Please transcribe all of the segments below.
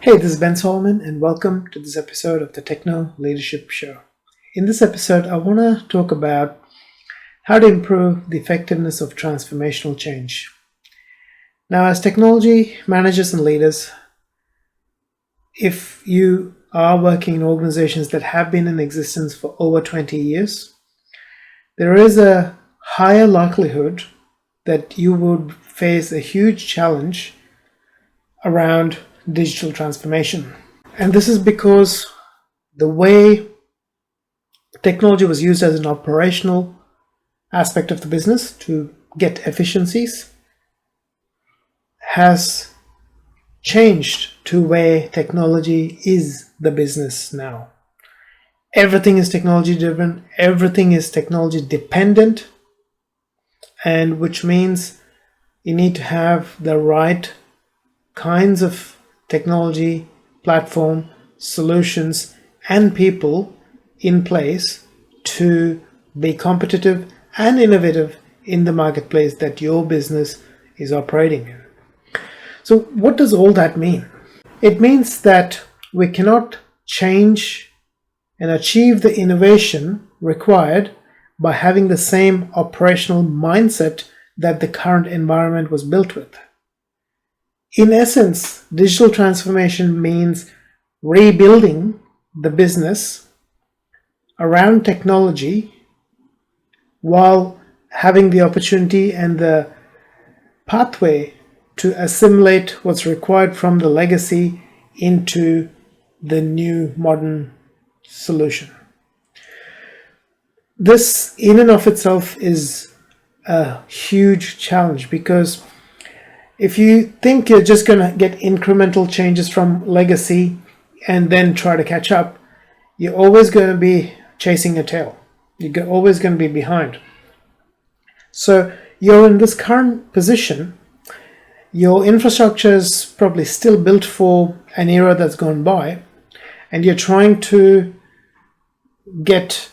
Hey, this is Ben Solomon, and welcome to this episode of the Techno Leadership Show. In this episode, I want to talk about how to improve the effectiveness of transformational change. Now, as technology managers and leaders, if you are working in organizations that have been in existence for over 20 years, there is a higher likelihood that you would face a huge challenge around digital transformation. And this is because the way technology was used as an operational aspect of the business to get efficiencies has changed to where technology is the business now. Everything is technology driven, everything is technology dependent, and which means you need to have the right kinds of technology, platform, solutions, and people in place to be competitive and innovative in the marketplace that your business is operating in. So what does all that mean? It means that we cannot change and achieve the innovation required by having the same operational mindset that the current environment was built with. In essence, digital transformation means rebuilding the business around technology while having the opportunity and the pathway to assimilate what's required from the legacy into the new modern solution. This in and of itself is a huge challenge, because if you think you're just going to get incremental changes from legacy and then try to catch up, you're always going to be chasing your tail. You're always going to be behind. So you're in this current position. Your infrastructure is probably still built for an era that's gone by, and you're trying to get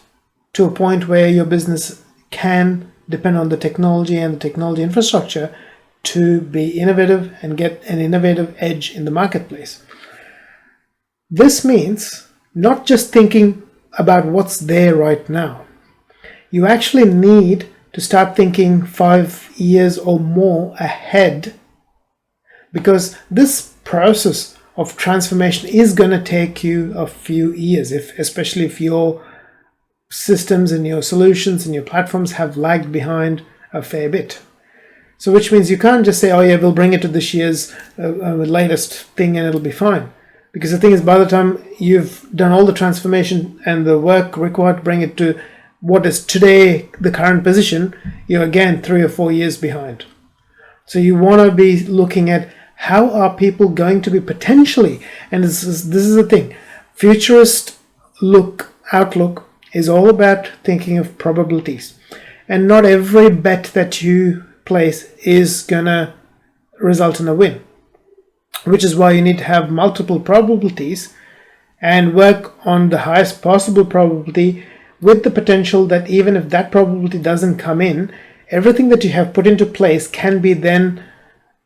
to a point where your business can depend on the technology and the technology infrastructure to be innovative and get an innovative edge in the marketplace. This means not just thinking about what's there right now. You actually need to start thinking 5 years or more ahead, because this process of transformation is going to take you a few years, especially if your systems and your solutions and your platforms have lagged behind a fair bit. So which means you can't just say, oh yeah, we'll bring it to this year's latest thing and it'll be fine. Because the thing is, by the time you've done all the transformation and the work required to bring it to what is today the current position, you're again 3 or 4 years behind. So you want to be looking at how are people going to be potentially, and this is the thing, futurist outlook is all about thinking of probabilities. And not every bet that you place is gonna result in a win, which is why you need to have multiple probabilities and work on the highest possible probability, with the potential that even if that probability doesn't come in, everything that you have put into place can be then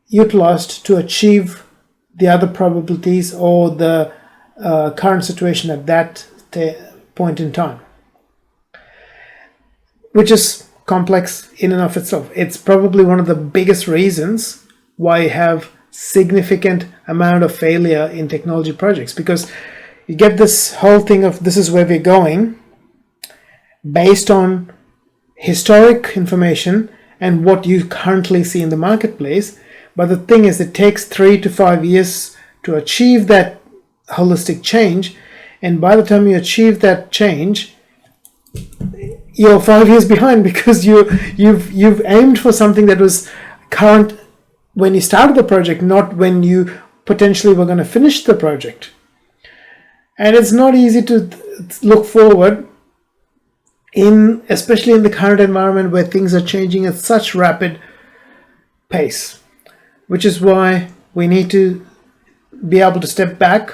utilized to achieve the other probabilities or the current situation at that point in time, which is complex in and of itself. It's probably one of the biggest reasons why you have significant amount of failure in technology projects, because you get this whole thing of this is where we're going based on historic information and what you currently see in the marketplace. But the thing is, it takes 3 to 5 years to achieve that holistic change, and by the time you achieve that change, you're 5 years behind, because you've aimed for something that was current when you started the project, not when you potentially were going to finish the project. And it's not easy to look forward especially in the current environment where things are changing at such rapid pace, which is why we need to be able to step back,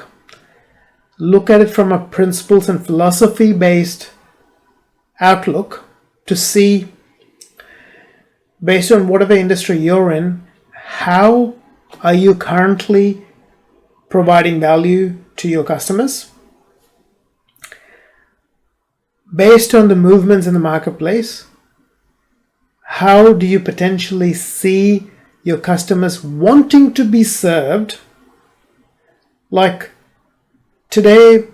look at it from a principles and philosophy based outlook to see, based on whatever industry you're in, how are you currently providing value to your customers. Based on the movements in the marketplace, how do you potentially see your customers wanting to be served? Like today,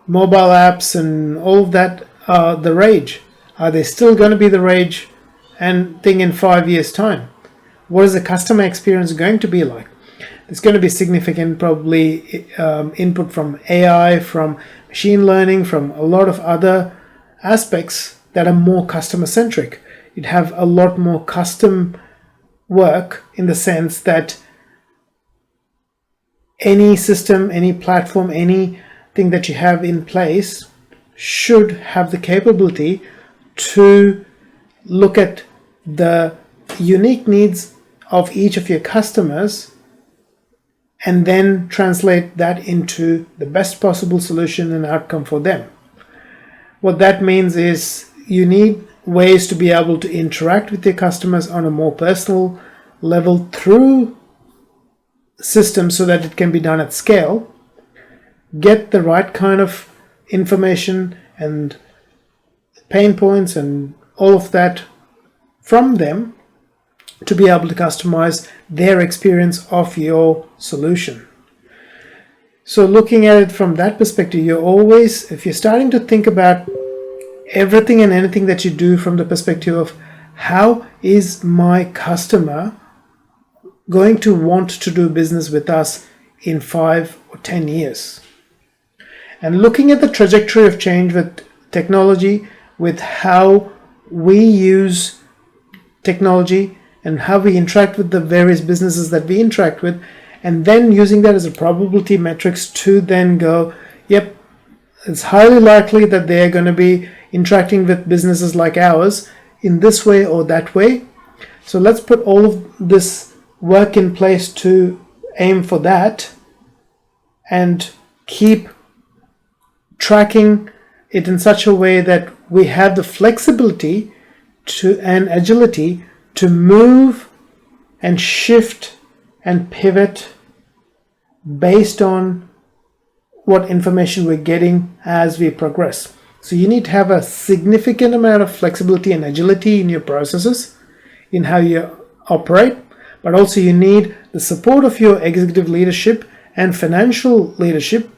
mobile apps and all of that are the rage. Are they still going to be the rage and thing in 5 years' time? What is the customer experience going to be like? There's going to be significant probably input from AI, from machine learning, from a lot of other aspects that are more customer centric. You'd have a lot more custom work in the sense that any system, any platform, anything that you have in place should have the capability to look at the unique needs of each of your customers and then translate that into the best possible solution and outcome for them. What that means is you need ways to be able to interact with your customers on a more personal level through systems so that it can be done at scale, get the right kind of information and pain points and all of that from them to be able to customize their experience of your solution. So looking at it from that perspective, if you're starting to think about everything and anything that you do from the perspective of how is my customer going to want to do business with us in 5 or 10 years? And looking at the trajectory of change with technology, with how we use technology and how we interact with the various businesses that we interact with, and then using that as a probability metrics to then go, yep, it's highly likely that they're going to be interacting with businesses like ours in this way or that way. So let's put all of this work in place to aim for that and keep tracking it in such a way that we have the flexibility and agility to move and shift and pivot based on what information we're getting as we progress. So you need to have a significant amount of flexibility and agility in your processes, in how you operate, but also you need the support of your executive leadership and financial leadership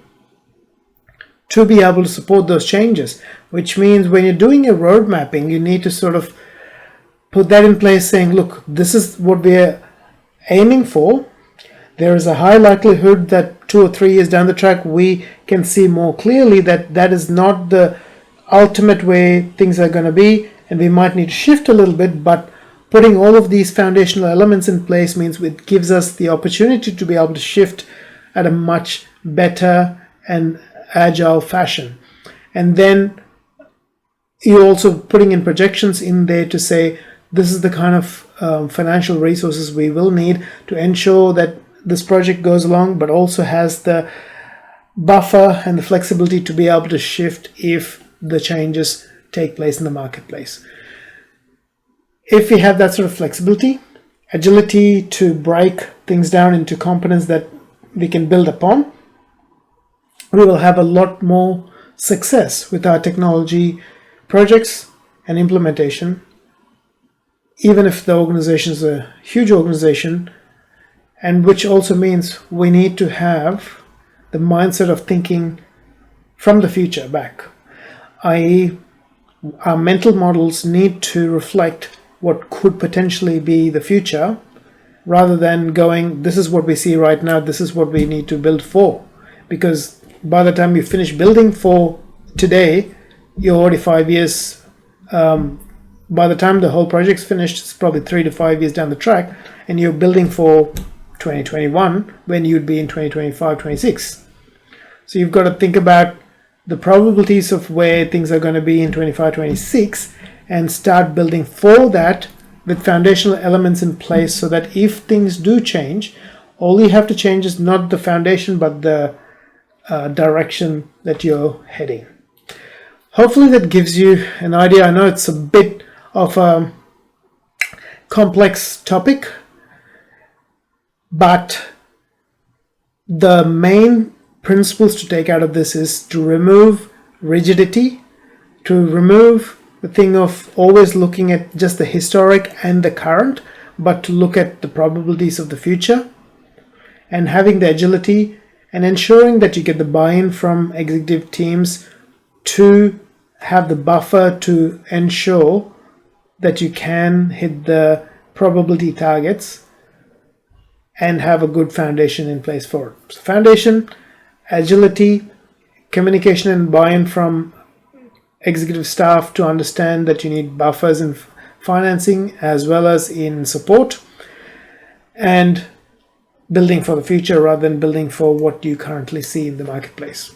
to be able to support those changes, which means when you're doing your road mapping, you need to sort of put that in place saying, look, this is what we're aiming for. There is a high likelihood that 2 or 3 years down the track, we can see more clearly that that is not the ultimate way things are going to be, and we might need to shift a little bit, but putting all of these foundational elements in place means it gives us the opportunity to be able to shift at a much better and agile fashion. And then you're also putting in projections in there to say, this is the kind of financial resources we will need to ensure that this project goes along, but also has the buffer and the flexibility to be able to shift if the changes take place in the marketplace. If we have that sort of flexibility, agility to break things down into components that we can build upon, we will have a lot more success with our technology projects and implementation. Even if the organization is a huge organization, and which also means we need to have the mindset of thinking from the future back, i.e. our mental models need to reflect what could potentially be the future, rather than going, this is what we see right now, this is what we need to build for. Because by the time you finish building for today, you're already 5 years. By the time the whole project's finished, it's probably 3 to 5 years down the track, and you're building for 2021 when you'd be in 2025, 26. So you've got to think about the probabilities of where things are going to be in 25, 26 and start building for that with foundational elements in place so that if things do change, all you have to change is not the foundation but the direction that you're heading. Hopefully that gives you an idea. I know it's a bit of a complex topic, but The main principles to take out of this is to remove rigidity, to remove the thing of always looking at just the historic and the current, but to look at the probabilities of the future, and having the agility and ensuring that you get the buy-in from executive teams to have the buffer to ensure that you can hit the probability targets and have a good foundation in place for it. So foundation, agility, communication and buy-in from executive staff to understand that you need buffers in financing as well as in support, and building for the future rather than building for what you currently see in the marketplace.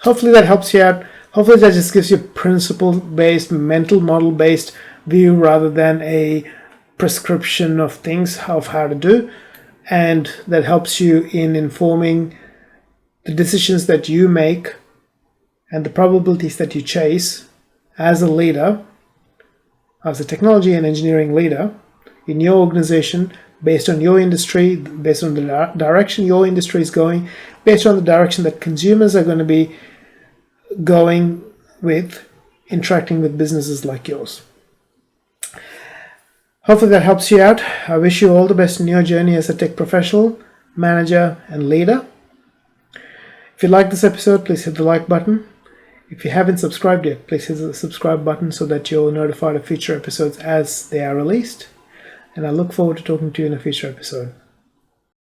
Hopefully that helps you out. Hopefully that just gives you a principle-based, mental model-based view rather than a prescription of things of how to do, and that helps you in informing the decisions that you make and the probabilities that you chase as a leader, as a technology and engineering leader in your organization, based on your industry, based on the direction your industry is going, based on the direction that consumers are going to be going with, interacting with businesses like yours. Hopefully that helps you out. I wish you all the best in your journey as a tech professional, manager, and leader. If you like this episode, please hit the like button. If you haven't subscribed yet, please hit the subscribe button so that you're notified of future episodes as they are released. And I look forward to talking to you in a future episode.